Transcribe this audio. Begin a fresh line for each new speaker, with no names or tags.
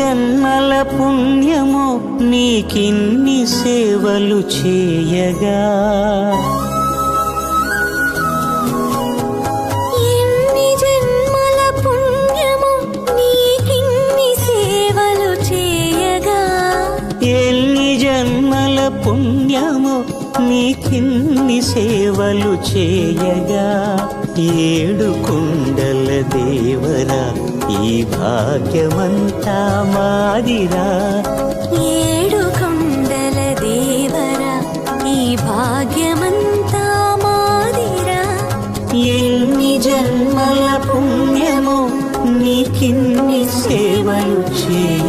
జన్మల పుణ్యమో నీకిన్ని సేవలు చేయగా,
ఎన్ని జన్మల పుణ్యమో నీకిన్ని సేవలు చేయగా,
ఎన్ని జన్మల పుణ్యమో నీకిన్ని సేవలు చేయగా, ఏడు కుండల దేవరా ఈ భాగ్యమంతా మాదిరా,
ఏడు కొండల దేవరా ఈ భాగ్యమంతా మాదిరా,
ఎన్ని జన్మల పుణ్యమో నీకిన్ని సేవలు చేయ